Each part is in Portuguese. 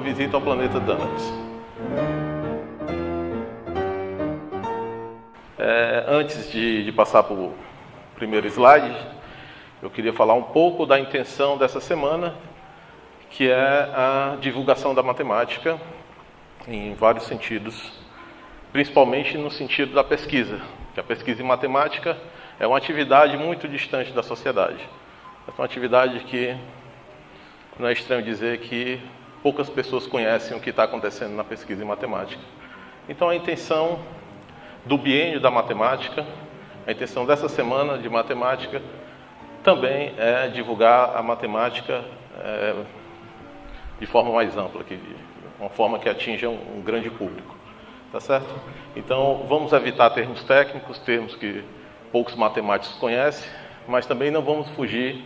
uma visita ao planeta Danates. Antes de passar para o primeiro slide, eu queria falar um pouco da intenção dessa semana, que é a divulgação da matemática em vários sentidos, principalmente no sentido da pesquisa, que a pesquisa em matemática é uma atividade muito distante da sociedade. É uma atividade que não é estranho dizer que poucas pessoas conhecem o que está acontecendo na pesquisa em matemática. Então a intenção do biênio da matemática, a intenção dessa semana de matemática, também é divulgar a matemática de forma mais ampla, uma forma que atinja um grande público. Tá certo? Então, vamos evitar termos técnicos, termos que poucos matemáticos conhecem, mas também não vamos fugir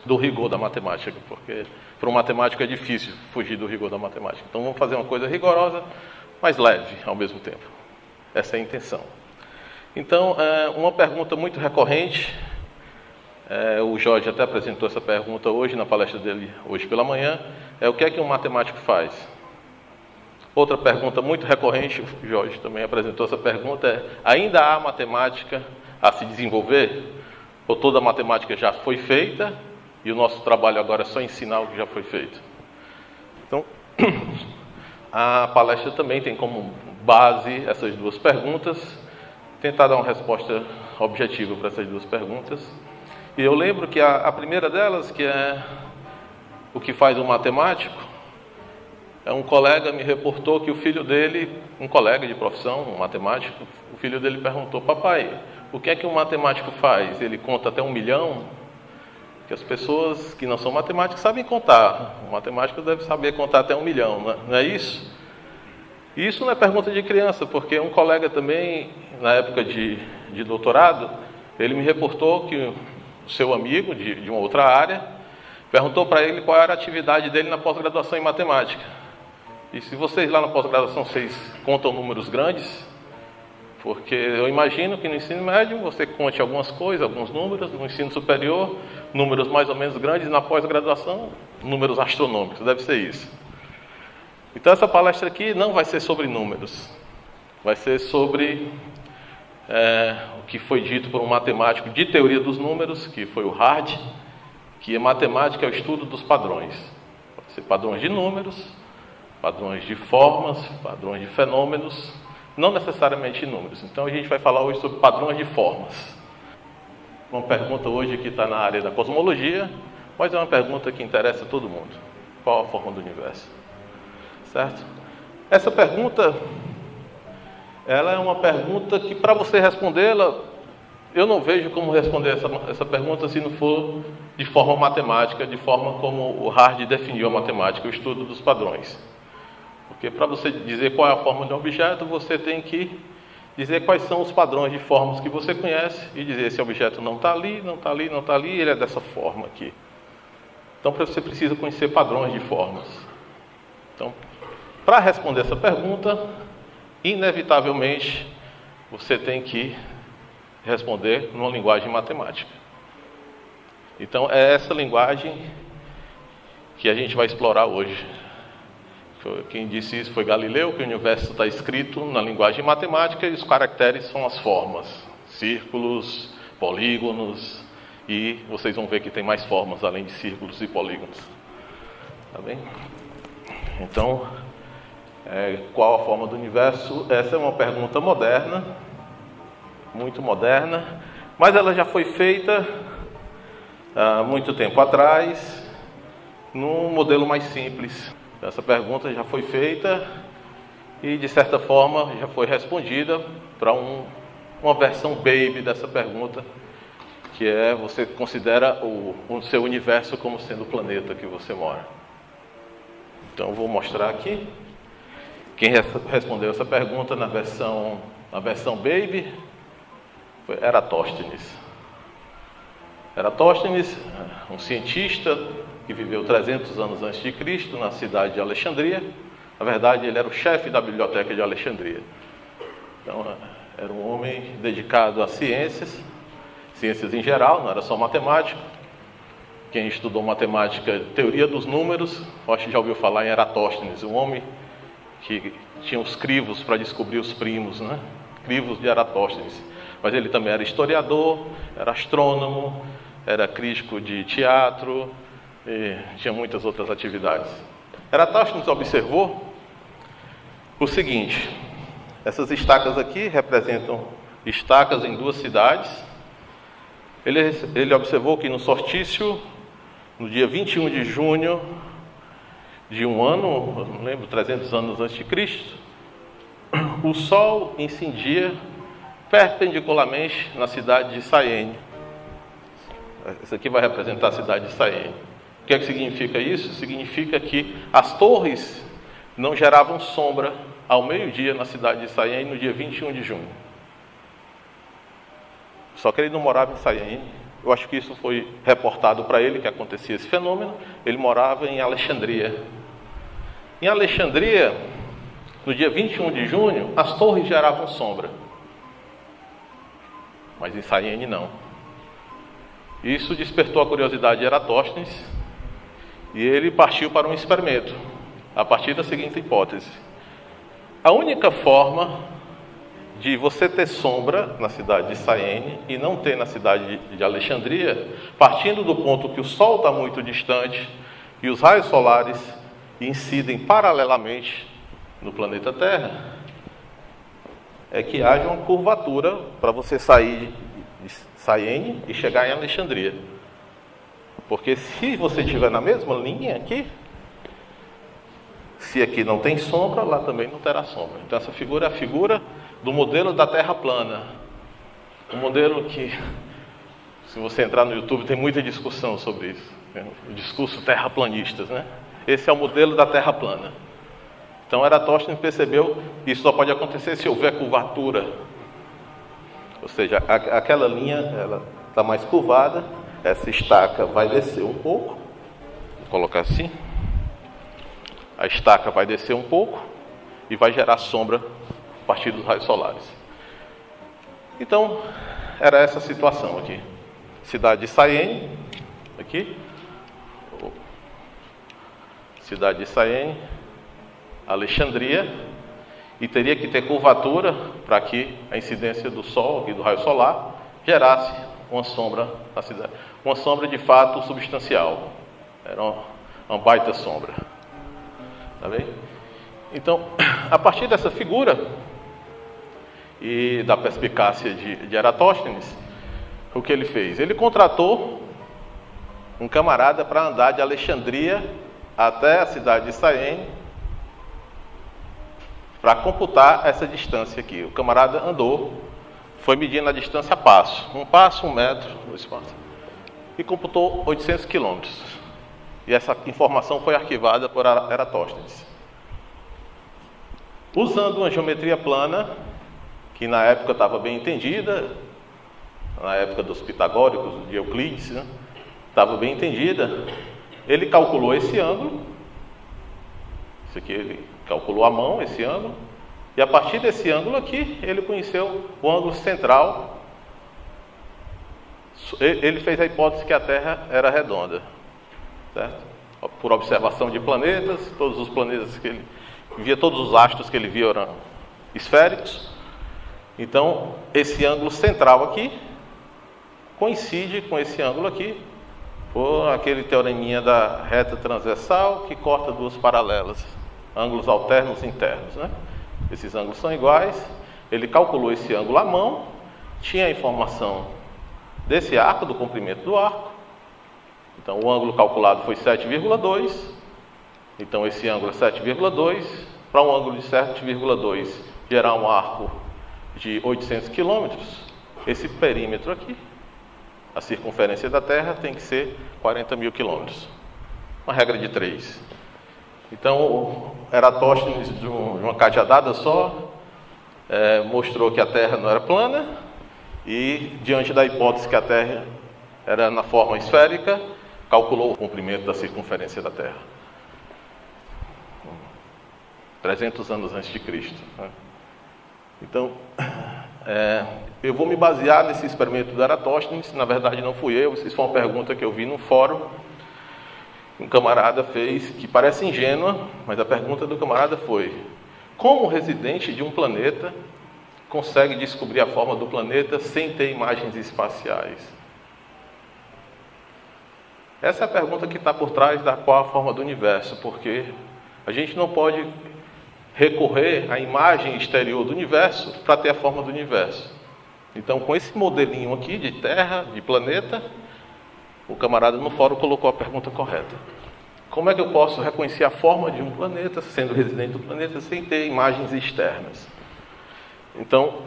do rigor da matemática, porque para um matemático é difícil fugir do rigor da matemática. Então, vamos fazer uma coisa rigorosa, mas leve ao mesmo tempo. Essa é a intenção. Então, uma pergunta muito recorrente, o Jorge até apresentou essa pergunta hoje, na palestra dele, hoje pela manhã, o que é que um matemático faz? Outra pergunta muito recorrente, o Jorge também apresentou essa pergunta, ainda há matemática a se desenvolver? Ou toda a matemática já foi feita e o nosso trabalho agora é só ensinar o que já foi feito? Então, a palestra também tem como base essas duas perguntas, tentar dar uma resposta objetiva para essas duas perguntas. E eu lembro que a primeira delas, que é o que faz um matemático, um colega me reportou que o filho dele, um colega de profissão, um matemático, o filho dele perguntou: papai, o que é que um matemático faz? Ele conta até 1 milhão? Que as pessoas que não são matemáticas sabem contar. O matemático deve saber contar até 1 milhão, não é isso? E isso não é pergunta de criança, porque um colega também, na época de doutorado, ele me reportou que o seu amigo de uma outra área perguntou para ele qual era a atividade dele na pós-graduação em matemática. E se vocês lá na pós-graduação, vocês contam números grandes, porque eu imagino que no ensino médio você conte algumas coisas, alguns números, no ensino superior, números mais ou menos grandes, na pós-graduação, números astronômicos, deve ser isso. Então essa palestra aqui não vai ser sobre números, vai ser sobre o que foi dito por um matemático de teoria dos números, que foi o Hardy, que a matemática é o estudo dos padrões. Pode ser padrões de números, padrões de formas, padrões de fenômenos, não necessariamente números. Então a gente vai falar hoje sobre padrões de formas. Uma pergunta hoje que está na área da cosmologia, mas é uma pergunta que interessa a todo mundo. Qual a forma do universo? Certo? Essa pergunta, ela é uma pergunta que, para você respondê-la, eu não vejo como responder essa pergunta se não for de forma matemática, de forma como o Hardy definiu a matemática, o estudo dos padrões. Porque para você dizer qual é a forma de um objeto, você tem que dizer quais são os padrões de formas que você conhece e dizer: esse objeto não está ali, não está ali, não está ali, ele é dessa forma aqui. Então você precisa conhecer padrões de formas. Então, para responder essa pergunta, inevitavelmente, você tem que responder numa linguagem matemática. Então, é essa linguagem que a gente vai explorar hoje. Quem disse isso foi Galileu, que o universo está escrito na linguagem matemática e os caracteres são as formas, círculos, polígonos, e vocês vão ver que tem mais formas além de círculos e polígonos. Tá bem? Então, qual a forma do universo? Essa é uma pergunta moderna, muito moderna, mas ela já foi feita há muito tempo atrás, num modelo mais simples. Essa pergunta já foi feita e, de certa forma, já foi respondida para uma versão baby dessa pergunta, que é: você considera o seu universo como sendo o planeta que você mora? Então, eu vou mostrar aqui. Quem respondeu essa pergunta na versão baby foi Eratóstenes. Eratóstenes, um cientista que viveu 300 anos antes de Cristo, na cidade de Alexandria. Na verdade, ele era o chefe da biblioteca de Alexandria. Então, era um homem dedicado a ciências em geral, não era só matemático. Quem estudou matemática, teoria dos números, acho que já ouviu falar em Eratóstenes, um homem que tinha os crivos para descobrir os primos, né? Crivos de Eratóstenes. Mas ele também era historiador, era astrônomo, era crítico de teatro, e tinha muitas outras atividades. Eratóstenes observou o seguinte: essas estacas aqui representam estacas em duas cidades. Ele observou que no solstício, no dia 21 de junho de um ano, não lembro, 300 anos antes de Cristo, o Sol incendia perpendicularmente na cidade de Sayene. Isso aqui vai representar a cidade de Sayene. O que é que significa isso? Significa que as torres não geravam sombra ao meio-dia na cidade de Sayene no dia 21 de junho. Só que ele não morava em Sayene. Eu acho que isso foi reportado para ele, que acontecia esse fenômeno. Ele morava em Alexandria. Em Alexandria, no dia 21 de junho, as torres geravam sombra. Mas em Sayene não. Isso despertou a curiosidade de Eratóstenes e ele partiu para um experimento, a partir da seguinte hipótese: a única forma de você ter sombra na cidade de Sayene e não ter na cidade de Alexandria, partindo do ponto que o Sol está muito distante e os raios solares incidem paralelamente no planeta Terra, é que haja uma curvatura para você sair de Sayene e chegar em Alexandria. Porque se você estiver na mesma linha aqui, se aqui não tem sombra, lá também não terá sombra. Então essa figura é a figura do modelo da Terra plana. Um modelo que, se você entrar no YouTube, tem muita discussão sobre isso. O discurso terraplanistas, né? Esse é o modelo da Terra plana. Então Eratóstenes percebeu que isso só pode acontecer se houver curvatura. Ou seja, aquela linha ela está mais curvada, essa estaca vai descer um pouco. Vou colocar assim. A estaca vai descer um pouco e vai gerar sombra a partir dos raios solares. Então, era essa a situação aqui. Cidade de Sayene, aqui. Cidade de Sayene, Alexandria, e teria que ter curvatura para que a incidência do Sol e do raio solar gerasse uma sombra na cidade. Uma sombra de fato substancial. Era uma baita sombra. Tá bem? Então, a partir dessa figura e da perspicácia de Eratóstenes, o que ele fez? Ele contratou um camarada para andar de Alexandria até a cidade de Sayene para computar essa distância aqui. O camarada andou, foi medindo a distância a passo. 1 passo, 1 metro, 2 passos. E computou 800 quilômetros. E essa informação foi arquivada por Eratóstenes. Usando uma geometria plana, que na época estava bem entendida, na época dos pitagóricos, de Euclides, né? Estava bem entendida, ele calculou esse ângulo, isso aqui ele calculou à mão, esse ângulo, e a partir desse ângulo aqui, ele conheceu o ângulo central. Ele fez a hipótese que a Terra era redonda, certo? Por observação de planetas, todos os planetas que ele via, todos os astros que ele via eram esféricos. Então, esse ângulo central aqui coincide com esse ângulo aqui, por aquele teoreminha da reta transversal que corta duas paralelas, ângulos alternos internos, né? Esses ângulos são iguais. Ele calculou esse ângulo à mão, tinha a informação desse arco, do comprimento do arco. Então, o ângulo calculado foi 7,2. Então, esse ângulo é 7,2. Para um ângulo de 7,2 gerar um arco de 800 quilômetros, esse perímetro aqui, a circunferência da Terra, tem que ser 40 mil quilômetros. Uma regra de 3. Então, Eratóstenes, de uma cajadada só, mostrou que a Terra não era plana e, diante da hipótese que a Terra era na forma esférica, calculou o comprimento da circunferência da Terra. 300 anos antes de Cristo, né? Então, eu vou me basear nesse experimento do Eratóstenes. Na verdade, não fui eu, isso foi uma pergunta que eu vi no fórum. um camarada fez, que parece ingênua, mas a pergunta do camarada foi: como o residente de um planeta consegue descobrir a forma do planeta sem ter imagens espaciais? Essa é a pergunta que está por trás da qual a forma do universo, porque a gente não pode recorrer à imagem exterior do universo para ter a forma do universo. Então, com esse modelinho aqui de Terra, de planeta, o camarada no fórum colocou a pergunta correta. Como é que eu posso reconhecer a forma de um planeta, sendo residente do planeta, sem ter imagens externas? Então,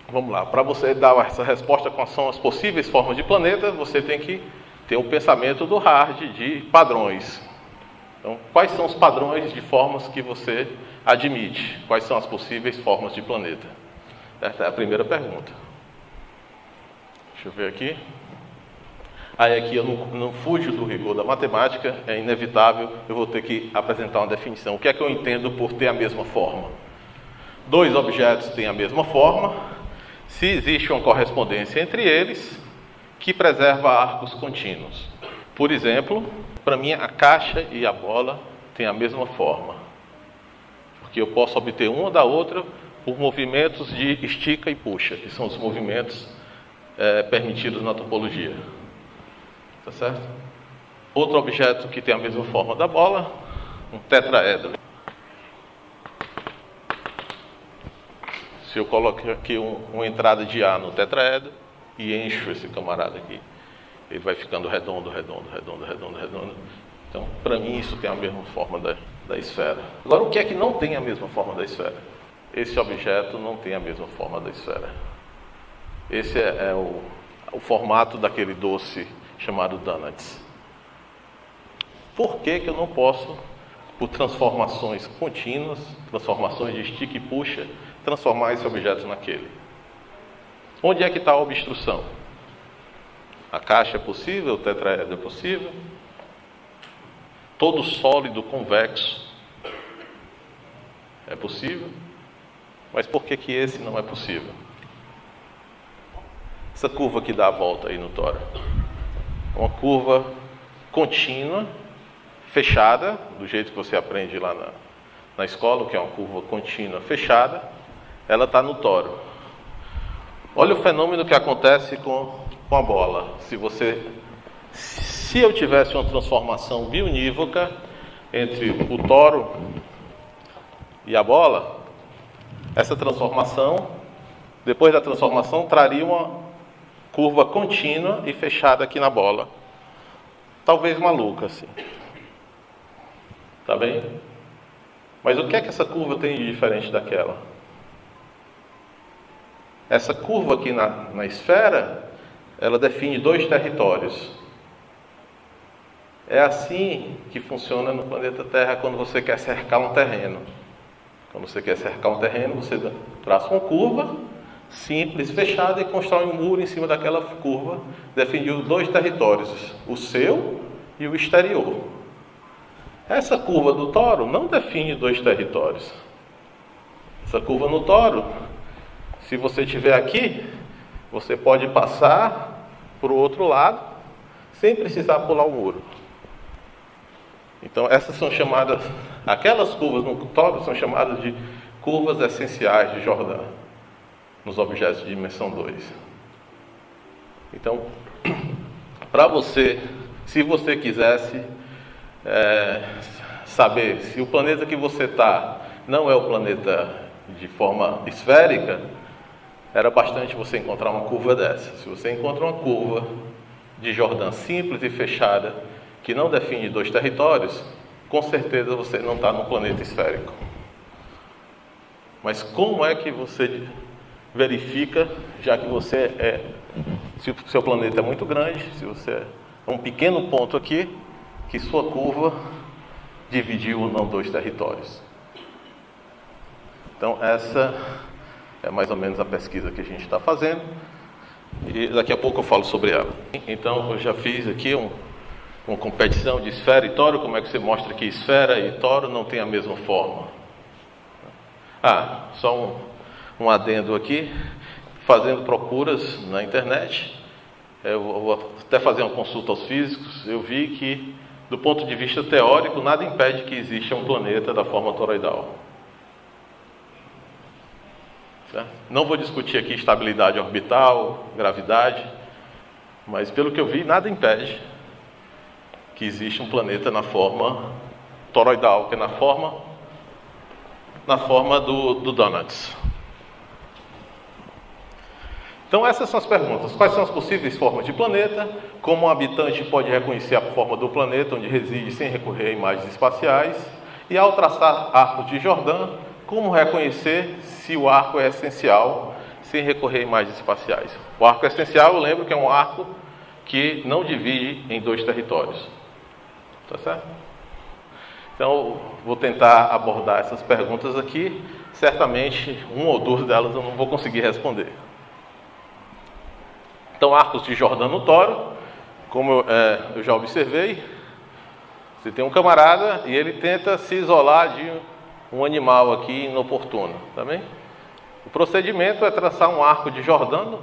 vamos lá. Para você dar essa resposta quais são as possíveis formas de planeta, você tem que ter um pensamento do hard de padrões. Então, quais são os padrões de formas que você admite? Quais são as possíveis formas de planeta? Essa é a primeira pergunta. Deixa eu ver aqui. Aí aqui eu não fujo do rigor da matemática, é inevitável, eu vou ter que apresentar uma definição. O que é que eu entendo por ter a mesma forma? Dois objetos têm a mesma forma, se existe uma correspondência entre eles, que preserva arcos contínuos. Por exemplo, para mim a caixa e a bola têm a mesma forma, porque eu posso obter uma da outra por movimentos de estica e puxa, que são os movimentos permitidos na topologia. Tá certo? Outro objeto que tem a mesma forma da bola, um tetraedro. Se eu coloco aqui uma entrada de ar no tetraedro e encho esse camarada aqui, ele vai ficando redondo, redondo, redondo, redondo, redondo. Então, para mim, isso tem a mesma forma da esfera. Agora, o que é que não tem a mesma forma da esfera? Esse objeto não tem a mesma forma da esfera. Esse é o formato daquele doce chamado donuts. Por que que eu não posso, por transformações contínuas, transformações de estica e puxa, transformar esse objeto naquele? Onde é que está a obstrução? A caixa é possível, o tetraedro é possível. Todo sólido convexo é possível. Mas por que que esse não é possível? Essa curva que dá a volta aí no tórax. Uma curva contínua, fechada, do jeito que você aprende lá na escola, que é uma curva contínua fechada, ela está no toro. Olha o fenômeno que acontece com a bola. Se eu tivesse uma transformação biunívoca entre o toro e a bola, essa transformação, depois da transformação, traria uma curva contínua e fechada aqui na bola. Talvez maluca, assim. Tá bem? Mas o que é que essa curva tem de diferente daquela? Essa curva aqui na esfera, ela define dois territórios. É assim que funciona no planeta Terra quando você quer cercar um terreno. Quando você quer cercar um terreno, você traça uma curva simples, fechada, e constrói um muro em cima daquela curva, definindo dois territórios, o seu e o exterior. Essa curva do toro não define dois territórios. Essa curva no toro, se você estiver aqui, você pode passar para o outro lado, sem precisar pular o muro. Então, essas são chamadas, aquelas curvas no toro são chamadas de curvas essenciais de Jordan, nos objetos de dimensão 2. Então, para você, se você quisesse saber se o planeta que você está não é o planeta de forma esférica, era bastante você encontrar uma curva dessa. Se você encontra uma curva de Jordan simples e fechada, que não define dois territórios, com certeza você não está num planeta esférico. Mas como é que você verifica, já que você se o seu planeta é muito grande, se você é um pequeno ponto aqui, que sua curva dividiu ou não dois territórios? Então essa é mais ou menos a pesquisa que a gente está fazendo, e daqui a pouco eu falo sobre ela. Então eu já fiz aqui uma competição de esfera e toro. Como é que você mostra que esfera e toro não têm a mesma forma? Só um adendo aqui. Fazendo procuras na internet, eu vou até fazer uma consulta aos físicos, eu vi que do ponto de vista teórico, nada impede que exista um planeta da forma toroidal. Certo? Não vou discutir aqui estabilidade orbital, gravidade, mas pelo que eu vi, nada impede que exista um planeta na forma toroidal, que é na forma do Donuts. Então essas são as perguntas. Quais são as possíveis formas de planeta? Como um habitante pode reconhecer a forma do planeta onde reside sem recorrer a imagens espaciais? E ao traçar arcos de Jordan, como reconhecer se o arco é essencial sem recorrer a imagens espaciais? O arco essencial, eu lembro que é um arco que não divide em dois territórios. Tá certo? Então, vou tentar abordar essas perguntas aqui. Certamente, uma ou duas delas eu não vou conseguir responder. Então, arcos de Jordan no toro, como eu já observei, você tem um camarada e ele tenta se isolar de um animal aqui inoportuno, tá bem? O procedimento é traçar um arco de Jordan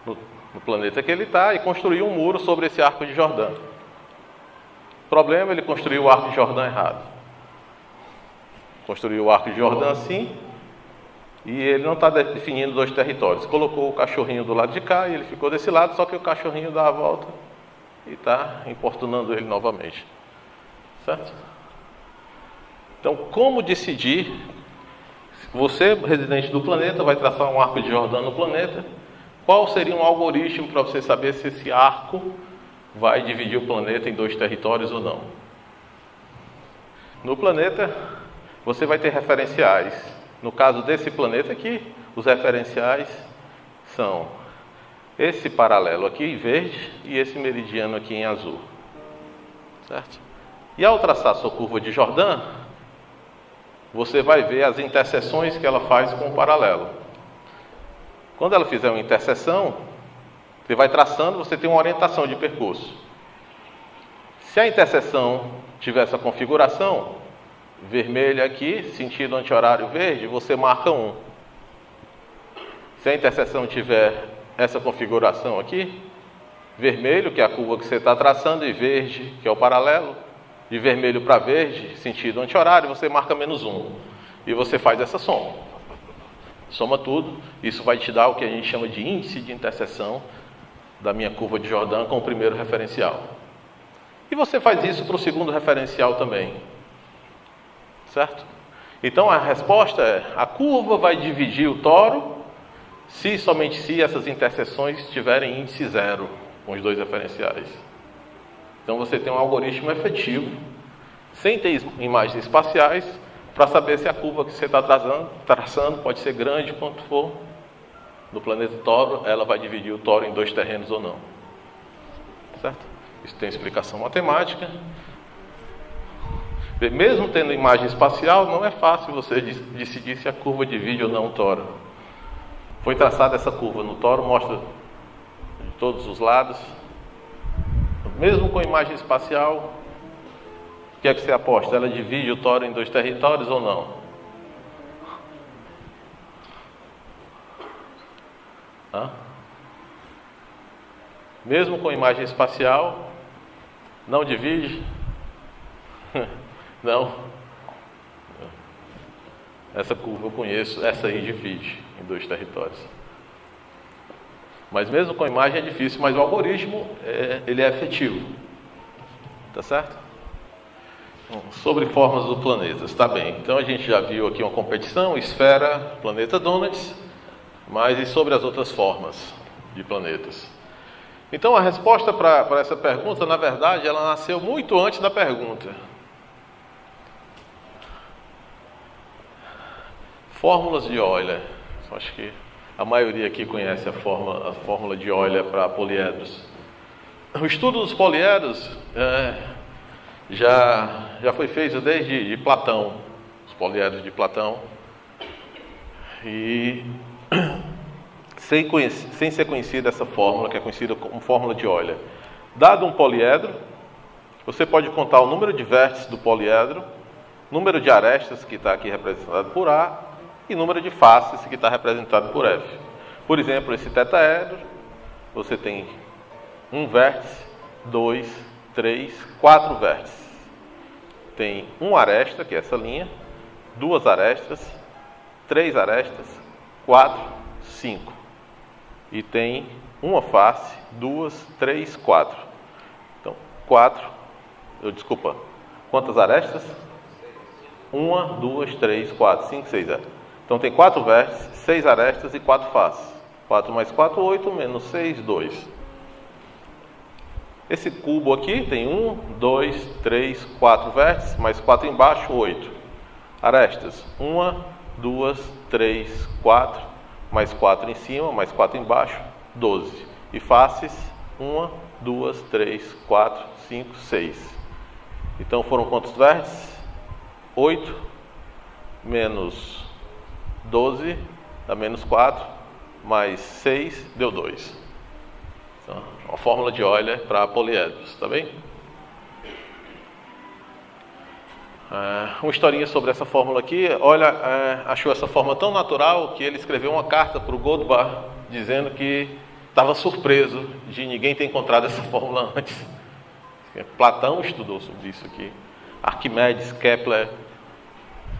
no planeta que ele está e construir um muro sobre esse arco de Jordan. O problema é ele construiu o arco de Jordan errado. Construiu o arco de Jordan assim, e ele não está definindo dois territórios. Colocou o cachorrinho do lado de cá e ele ficou desse lado, só que o cachorrinho dá a volta e está importunando ele novamente. Certo? Então, como decidir? Você, residente do planeta, vai traçar um arco de Jordan no planeta. Qual seria um algoritmo para você saber se esse arco vai dividir o planeta em dois territórios ou não? No planeta, você vai ter referenciais. No caso desse planeta aqui, os referenciais são esse paralelo aqui em verde e esse meridiano aqui em azul. Certo? E ao traçar sua curva de Jordan, você vai ver as interseções que ela faz com o paralelo. Quando ela fizer uma interseção, você vai traçando, você tem uma orientação de percurso. Se a interseção tiver essa configuração, vermelho aqui, sentido anti-horário verde, você marca 1. Se a interseção tiver essa configuração aqui, vermelho, que é a curva que você está traçando, e verde, que é o paralelo, de vermelho para verde, sentido anti-horário, você marca -1. E você faz essa soma. Soma tudo, isso vai te dar o que a gente chama de índice de interseção da minha curva de Jordan com o primeiro referencial. E você faz isso para o segundo referencial também. Certo? Então a resposta é: a curva vai dividir o toro se somente se essas interseções tiverem índice 0 com os dois referenciais. Então você tem um algoritmo efetivo, sem ter imagens espaciais, para saber se a curva que você está traçando pode ser grande quanto for. No planeta toro, ela vai dividir o toro em dois terrenos ou não. Certo? Isso tem explicação matemática. Mesmo tendo imagem espacial, não é fácil você decidir se a curva divide ou não o toro. Foi traçada essa curva no toro, mostra de todos os lados. Mesmo com imagem espacial, o que é que você aposta? Ela divide o toro em dois territórios ou não? Mesmo com imagem espacial, não divide? Não. Essa curva eu conheço, essa aí divide em dois territórios. Mas mesmo com imagem é difícil, mas o algoritmo ele é efetivo. Tá certo? Bom, sobre formas do planeta, está bem. Então a gente já viu aqui uma competição, esfera, planeta Donuts, mas e sobre as outras formas de planetas? Então a resposta para essa pergunta, na verdade, ela nasceu muito antes da pergunta. Fórmulas de Euler. Acho que a maioria aqui conhece a fórmula de Euler para poliedros. O estudo dos poliedros já foi feito desde Platão, os poliedros de Platão, e sem ser conhecida essa fórmula, que é conhecida como fórmula de Euler. Dado um poliedro, você pode contar o número de vértices do poliedro, número de arestas, que está aqui representado por A, e número de faces, que está representado por F. Por exemplo, esse tetaedro, você tem um vértice, 2, 3, 4 vértices. Tem uma aresta, que é essa linha, 2 arestas, 3 arestas, 4, 5. E tem uma face, 2, 3, 4. Então, 4, desculpa, quantas arestas? 1, 2, 3, 4, 5, 6, Então tem 4 vértices, 6 arestas e 4 faces. 4 mais 4, 8, menos 6, 2. Esse cubo aqui tem 1, 2, 3, 4 vértices, mais 4 embaixo, 8. Arestas, 1, 2, 3, 4, mais 4 em cima, mais 4 embaixo, 12. E faces, 1, 2, 3, 4, 5, 6. Então foram quantos vértices? 8 menos 12 dá menos 4, mais 6 deu 2. Então, uma fórmula de Euler para poliedros, tá bem? Uma historinha sobre essa fórmula aqui. Euler achou essa fórmula tão natural que ele escreveu uma carta para o Goldbach dizendo que estava surpreso de ninguém ter encontrado essa fórmula antes. Platão estudou sobre isso aqui. Arquimedes, Kepler,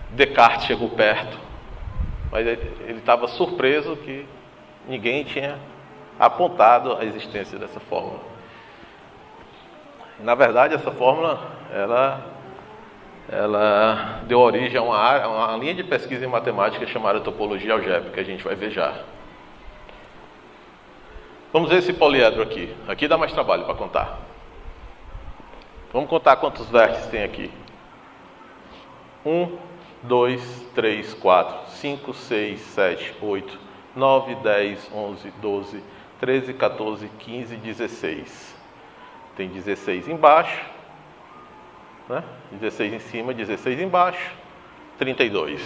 Descartes chegou perto, mas ele estava surpreso que ninguém tinha apontado a existência dessa fórmula. Na verdade, essa fórmula ela deu origem a uma linha de pesquisa em matemática chamada topologia algébrica, que a gente vai ver já. Vamos ver esse poliedro aqui. Aqui dá mais trabalho para contar. Vamos contar quantos vértices tem aqui. 1, 2, 3, 4, 5, 6, 7, 8, 9, 10, 11, 12, 13, 14, 15, 16. Tem 16 embaixo, né? 16 em cima, 16 embaixo, 32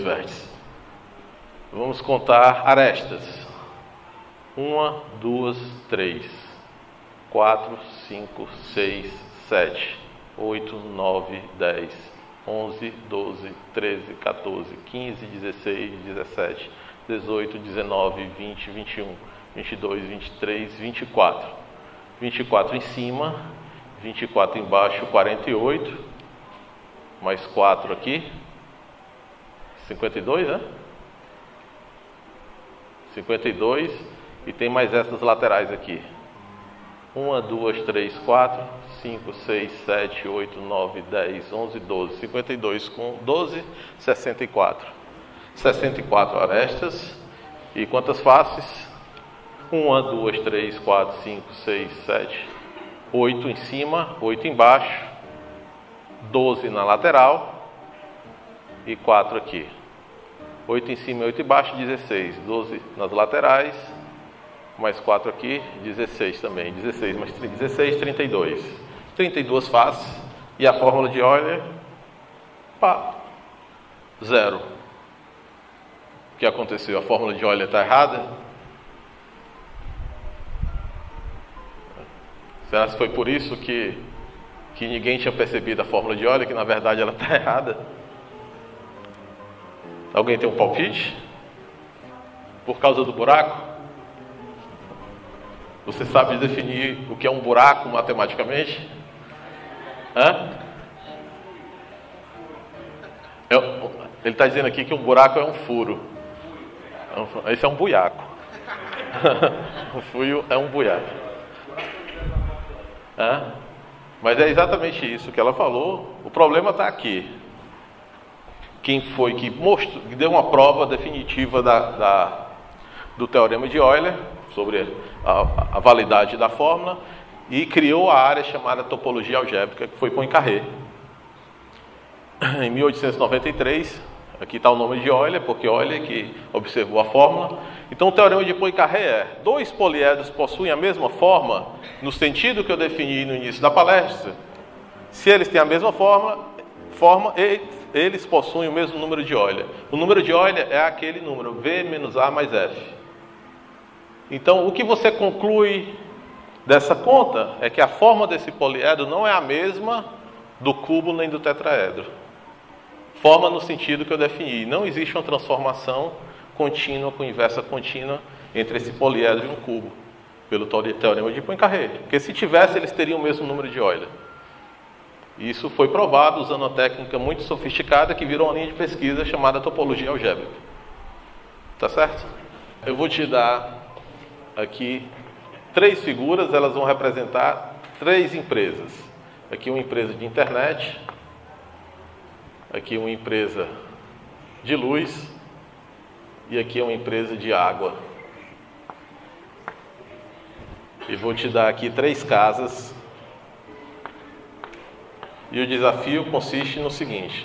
vértices. Vamos contar arestas. 1, 2, 3, 4, 5, 6, 7, 8, 9, 10, 11, 12, 13, 14, 15, 16, 17, 18, 19, 20, 21, 22, 23, 24. 24 em cima, 24 embaixo, 48. Mais 4 aqui. 52, né? 52. E tem mais essas laterais aqui. 1, 2, 3, 4, 5, 6, 7, 8, 9, 10, 11, 12. 52 com 12, 64. 64 arestas. E quantas faces? 1, 2, 3, 4, 5, 6, 7, 8 em cima, 8 embaixo, 12 na lateral e 4 aqui. 8 em cima e 8 embaixo, 16. 12 nas laterais, mais 4 aqui, 16 também. 16 mais 16, 32. 32 faces. E a fórmula de Euler, pá, 0. O que aconteceu? A fórmula de Euler está errada? Será que foi por isso que ninguém tinha percebido a fórmula de Euler, que na verdade ela está errada? Alguém tem um palpite? Por causa do buraco? Você sabe definir o que é um buraco matematicamente? Ele está dizendo aqui que um buraco é um furo. Esse é um buiaco. O fio é um buiaco. Mas é exatamente isso que ela falou. O problema está aqui. Quem foi que deu uma prova definitiva do teorema de Euler sobre a validade da fórmula e criou a área chamada topologia algébrica, que foi Poincaré. Em 1893, aqui está o nome de Euler, porque Euler que observou a fórmula. Então o teorema de Poincaré é: dois poliedros possuem a mesma forma, no sentido que eu defini no início da palestra. Se eles têm a mesma forma, eles possuem o mesmo número de Euler. O número de Euler é aquele número, V menos A mais F. Então, o que você conclui dessa conta é que a forma desse poliedro não é a mesma do cubo nem do tetraedro. Forma no sentido que eu defini. Não existe uma transformação contínua com inversa contínua entre esse poliedro e um cubo. pelo teorema de Poincaré. Porque se tivesse, eles teriam o mesmo número de Euler. Isso foi provado usando uma técnica muito sofisticada que virou uma linha de pesquisa chamada topologia algébrica. Tá certo? Eu vou te dar aqui 3 figuras, elas vão representar 3 empresas. Aqui uma empresa de internet, aqui uma empresa de luz e aqui uma empresa de água. E vou te dar aqui 3 casas. E o desafio consiste no seguinte: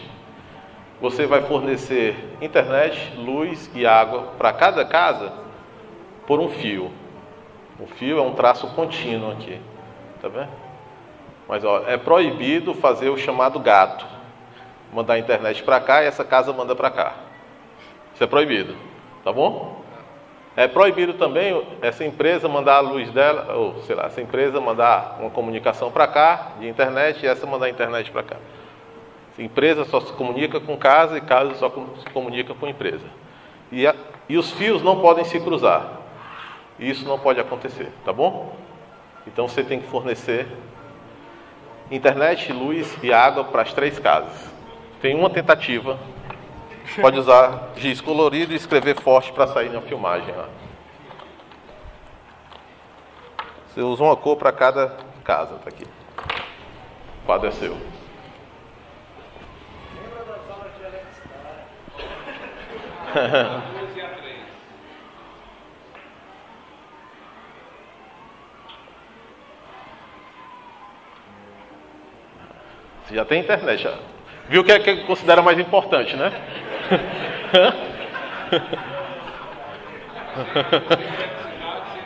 você vai fornecer internet, luz e água para cada casa por um fio. O fio é um traço contínuo aqui, tá vendo? Mas ó, é proibido fazer o chamado gato, mandar a internet para cá e essa casa manda para cá. Isso é proibido, tá bom? É proibido também essa empresa mandar a luz dela, ou sei lá, essa empresa mandar uma comunicação para cá de internet e essa mandar a internet para cá. Essa empresa só se comunica com casa e casa só se comunica com empresa. E os fios não podem se cruzar. Isso não pode acontecer, tá bom? Então você tem que fornecer internet, luz e água para as 3 casas. Tem uma tentativa. Pode usar giz colorido e escrever forte para sair na filmagem lá. Você usa uma cor para cada casa, tá aqui. O quadro é seu. Lembra das aulas de eletricidade? Você já tem internet, já. Viu o que é que considera mais importante, né?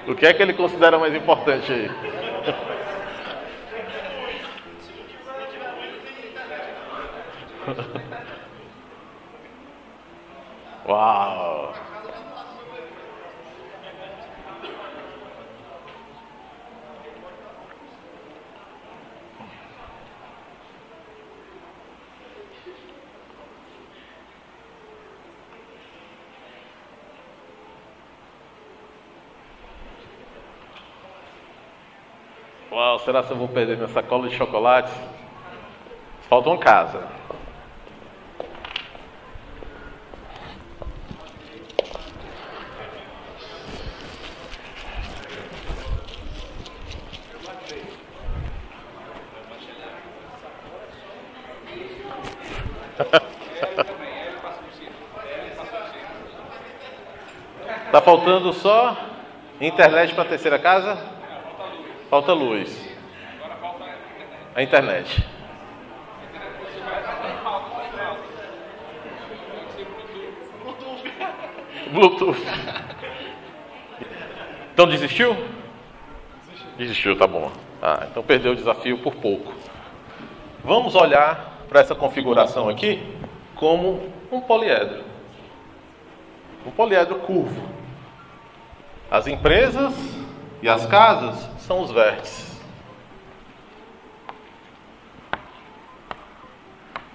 O que é que ele considera mais importante aí? Uau! Uau, será que eu vou perder minha sacola de chocolates? Falta uma casa. Tá faltando só internet para a terceira casa? Falta luz. A internet. Bluetooth. Então desistiu? Desistiu, tá bom. Ah, então perdeu o desafio por pouco. Vamos olhar para essa configuração aqui como um poliedro. Um poliedro curvo. As empresas e as casas são os vértices.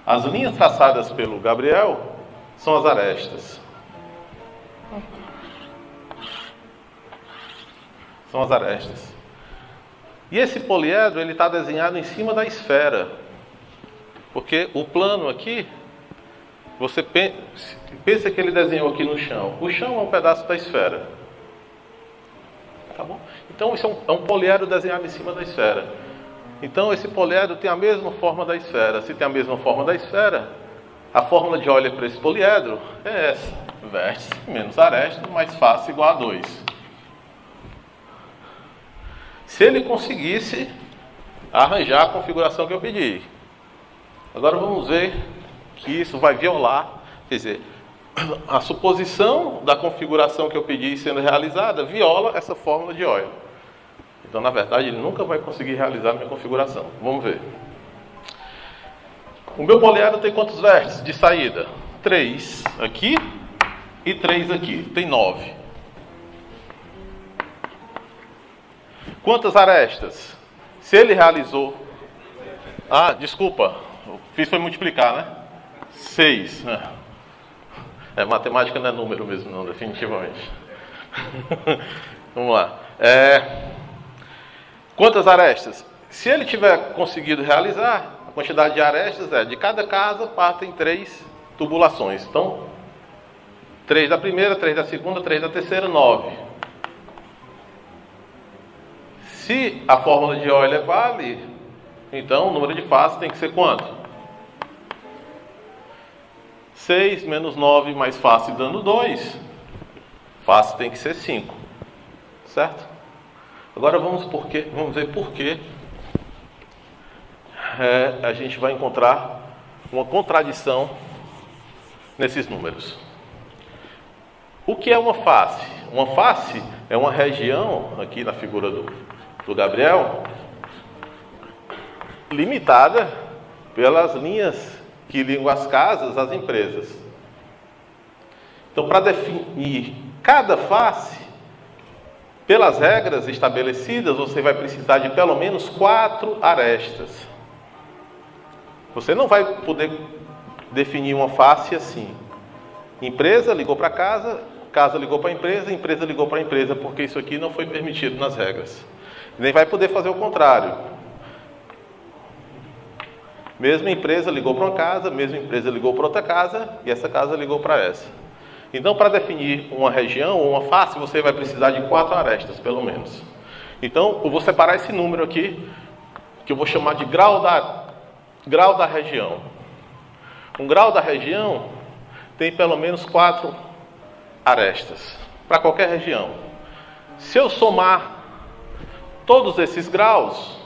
As linhas traçadas pelo Gabriel são as arestas. São as arestas. E esse poliedro ele está desenhado em cima da esfera. Porque o plano aqui, você pensa que ele desenhou aqui no chão. O chão é um pedaço da esfera. Tá bom? Então isso é um poliedro desenhado em cima da esfera. Então esse poliedro tem a mesma forma da esfera. Se tem a mesma forma da esfera, a fórmula de Euler para esse poliedro é essa. Vértice menos aresta mais face igual a 2. Se ele conseguisse arranjar a configuração que eu pedi. Agora vamos ver que isso vai violar, quer dizer, a suposição da configuração que eu pedi sendo realizada viola essa fórmula de Euler. Então, na verdade, ele nunca vai conseguir realizar a minha configuração. Vamos ver. O meu poliedro tem quantos vértices de saída? 3 aqui e 3 aqui. Tem 9. Quantas arestas? Se ele realizou... Ah, desculpa. Fiz foi multiplicar, né? 6. Matemática não é número mesmo, não, definitivamente. Vamos lá. Quantas arestas? Se ele tiver conseguido realizar, a quantidade de arestas é, de cada casa partem 3 tubulações. Então, 3 da primeira, 3 da segunda, 3 da terceira, 9. Se a fórmula de Euler vale, então o número de faces tem que ser quanto? 6 menos 9 mais face dando 2. Face tem que ser 5. Certo? Agora vamos ver por que a gente vai encontrar uma contradição nesses números. O que é uma face? Uma face é uma região, aqui na figura do Gabriel, limitada pelas linhas que ligam as casas às empresas. Então, para definir cada face, pelas regras estabelecidas, você vai precisar de pelo menos 4 arestas. Você não vai poder definir uma face assim. Empresa ligou para casa, casa ligou para a empresa ligou para a empresa, porque isso aqui não foi permitido nas regras. Nem vai poder fazer o contrário. Mesma empresa ligou para uma casa, mesma empresa ligou para outra casa, e essa casa ligou para essa. Então, para definir uma região ou uma face, você vai precisar de 4 arestas, pelo menos. Então, eu vou separar esse número aqui, que eu vou chamar de grau da região. Um grau da região tem pelo menos 4 arestas, para qualquer região. Se eu somar todos esses graus,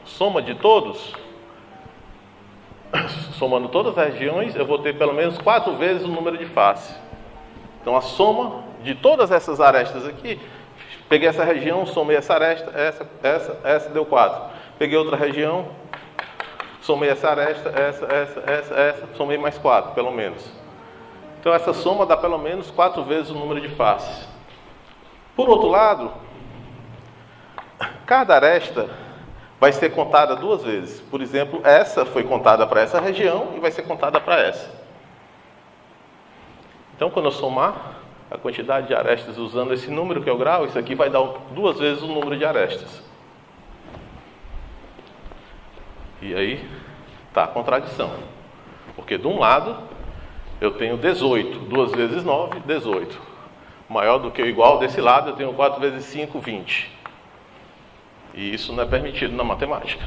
soma de todos, somando todas as regiões, eu vou ter pelo menos 4 vezes o número de face. Então a soma de todas essas arestas aqui, peguei essa região, somei essa aresta, essa deu 4. Peguei outra região, somei essa aresta, essa, somei mais 4, pelo menos. Então essa soma dá pelo menos 4 vezes o número de faces. Por outro lado, cada aresta vai ser contada 2 vezes. Por exemplo, essa foi contada para essa região e vai ser contada para essa. Então, quando eu somar a quantidade de arestas usando esse número que é o grau, isso aqui vai dar 2 vezes o número de arestas. E aí está a contradição. Porque de um lado eu tenho 18, 2 vezes 9, 18. Maior do que ou igual, desse lado eu tenho 4 vezes 5, 20. E isso não é permitido na matemática.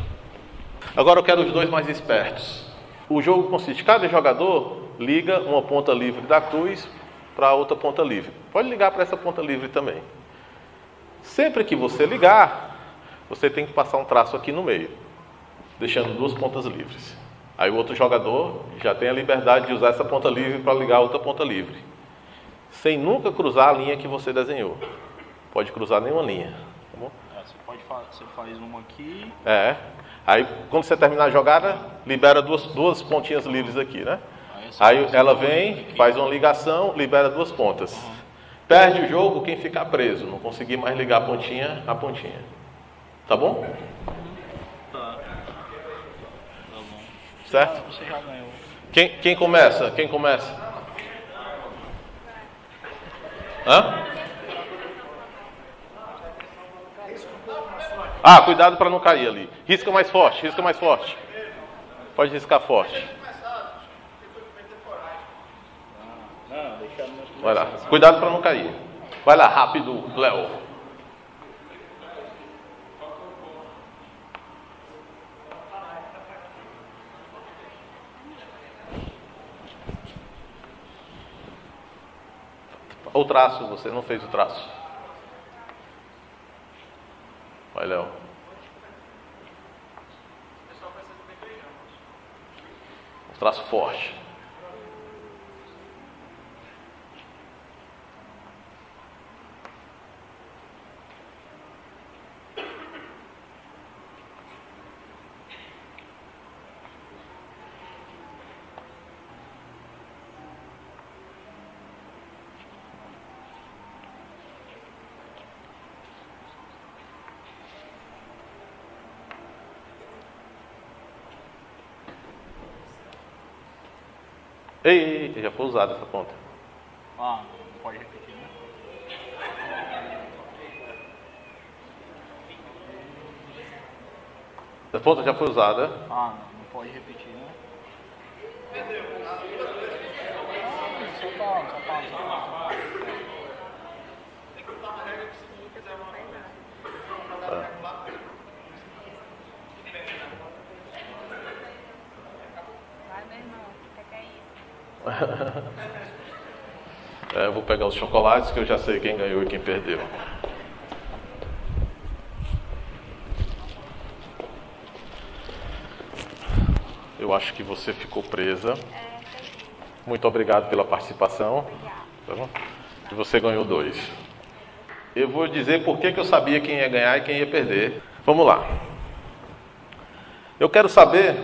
Agora eu quero os dois mais espertos. O jogo consiste, cada jogador liga uma ponta livre da cruz para outra ponta livre. Pode ligar para essa ponta livre também. Sempre que você ligar, você tem que passar um traço aqui no meio, deixando 2 pontas livres. Aí o outro jogador já tem a liberdade de usar essa ponta livre para ligar a outra ponta livre, sem nunca cruzar a linha que você desenhou. Pode cruzar nenhuma linha. Tá bom? Você faz uma aqui. Aí quando você terminar a jogada, libera duas pontinhas livres aqui, né? Aí ela vem, faz uma ligação, libera 2 pontas. Perde o jogo quem ficar preso, não conseguir mais ligar a pontinha. Tá bom? Tá bom. Certo? Você já ganhou. Quem começa? Quem começa? Hã? Cuidado para não cair ali. Risca mais forte, risca mais forte. Pode riscar forte. Vai lá, cuidado para não cair. Vai lá, rápido, Léo. O traço, você não fez o traço. Vai, Léo. Um traço forte. Ei, já foi usada essa ponta. Não pode repetir, né? A ponta já foi usada. Ah, não pode repetir, né? Só calma. Vai, meu irmão, quer cair. Eu vou pegar os chocolates que eu já sei quem ganhou e quem perdeu. Eu acho que você ficou presa. Muito obrigado pela participação. Tá bom? E você ganhou 2. Eu vou dizer por que eu sabia quem ia ganhar e quem ia perder. Vamos lá. Eu quero saber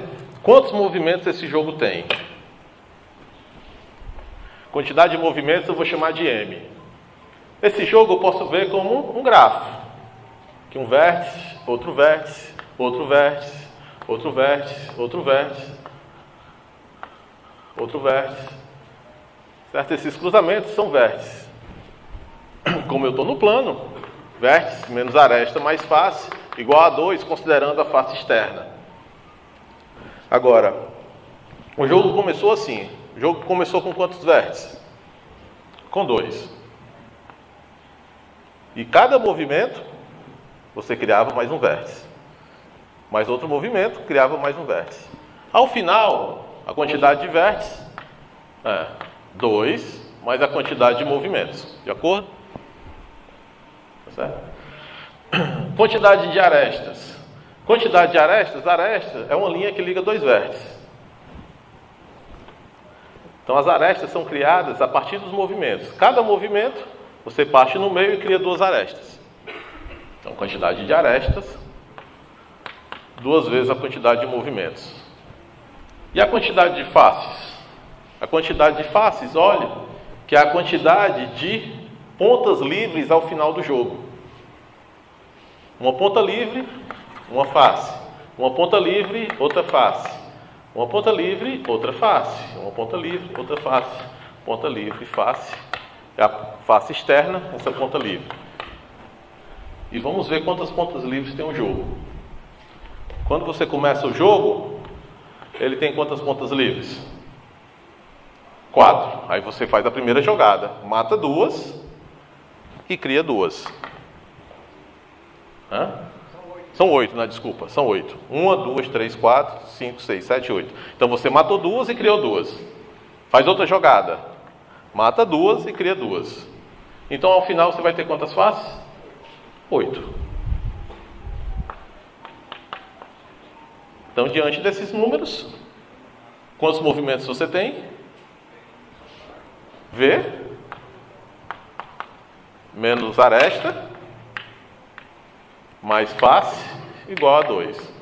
quantos movimentos esse jogo tem. Quantidade de movimentos eu vou chamar de M. Esse jogo eu posso ver como um grafo. Aqui um vértice, outro vértice, outro vértice, outro vértice, outro vértice, outro vértice. Certo? Esses cruzamentos são vértices. Como eu estou no plano, vértice menos aresta mais face, igual a 2, considerando a face externa. Agora, o jogo começou assim. O jogo começou com quantos vértices? Com 2. E cada movimento, você criava mais um vértice. Mais outro movimento, criava mais um vértice. Ao final, a quantidade de vértices é 2 mais a quantidade de movimentos. De acordo? Tá certo? Quantidade de arestas. Quantidade de arestas. Aresta é uma linha que liga 2 vértices. Então as arestas são criadas a partir dos movimentos. Cada movimento, você parte no meio e cria 2 arestas. Então quantidade de arestas, 2 vezes a quantidade de movimentos. E a quantidade de faces? A quantidade de faces, olha, que é a quantidade de pontas livres ao final do jogo. Uma ponta livre, uma face. Uma ponta livre, outra face. Uma ponta livre, outra face. Uma ponta livre, outra face. Ponta livre, face. É a face externa, essa ponta livre. E vamos ver quantas pontas livres tem o jogo. Quando você começa o jogo, ele tem quantas pontas livres? 4. Aí você faz a primeira jogada. Mata 2 e cria 2. São 8, né? Desculpa, são 8. 1, 2, 3, 4, 5, 6, 7, 8. Então você matou 2 e criou 2. Faz outra jogada. Mata 2 e cria 2. Então ao final você vai ter quantas faces? 8. Então diante desses números, quantos movimentos você tem? V menos aresta mais face igual a 2.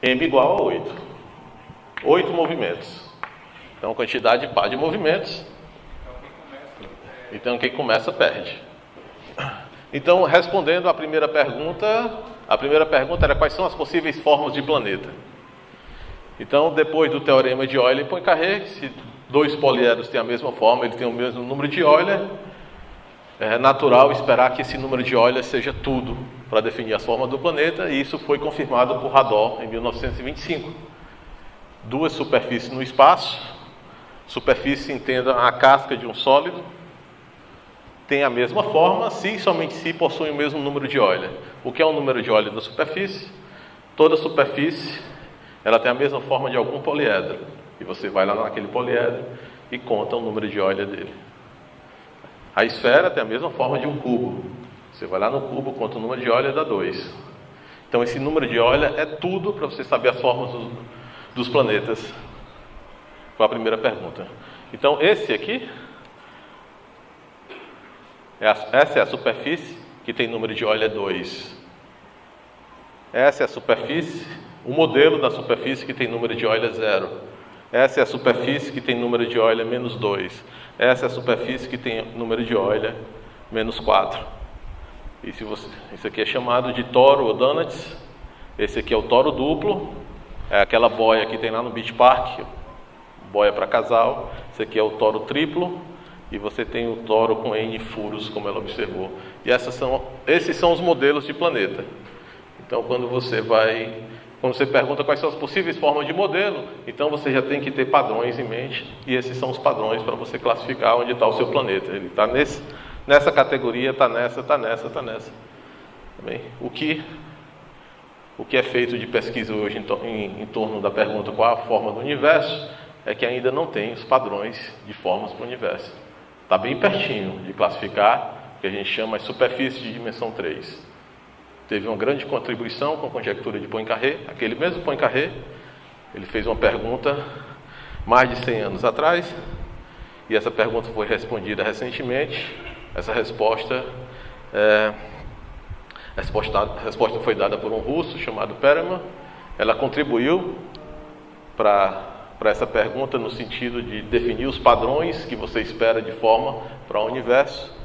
M igual a 8. 8 movimentos. Então, quantidade de par de movimentos. Então, quem começa perde. Então, respondendo à primeira pergunta, a primeira pergunta era quais são as possíveis formas de planeta. Então, depois do teorema de Euler e Poincaré, se 2 poliedros têm a mesma forma, ele tem o mesmo número de Euler, é natural esperar que esse número de Euler seja tudo para definir as formas do planeta, e isso foi confirmado por Hadot em 1925. 2 superfícies no espaço, superfície, entenda, a casca de um sólido, tem a mesma forma se e somente se possuem o mesmo número de Euler. O que é o número de Euler da superfície? Toda superfície ela tem a mesma forma de algum poliedro. E você vai lá naquele poliedro e conta o número de Euler dele. A esfera tem a mesma forma de um cubo. Você vai lá no cubo, conta o número de Euler, dá 2. Então esse número de Euler é tudo para você saber as formas dos planetas. Foi a primeira pergunta. Então esse aqui, essa é a superfície que tem número de Euler 2. Essa é a superfície, o modelo da superfície que tem número de Euler 0. Essa é a superfície que tem número de Euler menos 2. Essa é a superfície que tem número de Euler menos 4. Isso aqui é chamado de toro ou donuts. Esse aqui é o toro duplo. É aquela boia que tem lá no Beach Park. Boia para casal. Esse aqui é o toro triplo. e você tem o toro com N furos, como ela observou. E esses são os modelos de planeta. Então, quando você pergunta quais são as possíveis formas de modelo, então você já tem que ter padrões em mente, e esses são os padrões para você classificar onde está o seu planeta. Ele está nessa categoria, está nessa, está nessa, está nessa. Bem, o que é feito de pesquisa hoje em torno da pergunta qual a forma do universo, é que ainda não tem os padrões de formas para o universo. Está bem pertinho de classificar o que a gente chama de superfície de dimensão 3. Teve uma grande contribuição com a conjectura de Poincaré. Aquele mesmo Poincaré, ele fez uma pergunta mais de 100 anos atrás, e essa pergunta foi respondida recentemente. Essa resposta foi dada por um russo chamado Perelman. Ela contribuiu para essa pergunta no sentido de definir os padrões que você espera de forma para o universo.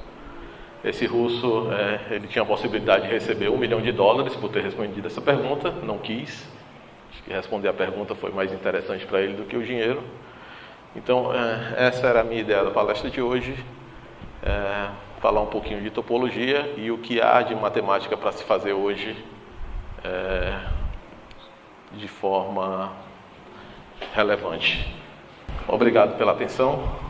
Esse russo, ele tinha a possibilidade de receber $1 milhão por ter respondido essa pergunta, não quis. Acho que responder a pergunta foi mais interessante para ele do que o dinheiro. Então, essa era a minha ideia da palestra de hoje, falar um pouquinho de topologia e o que há de matemática para se fazer hoje de forma relevante. Obrigado pela atenção.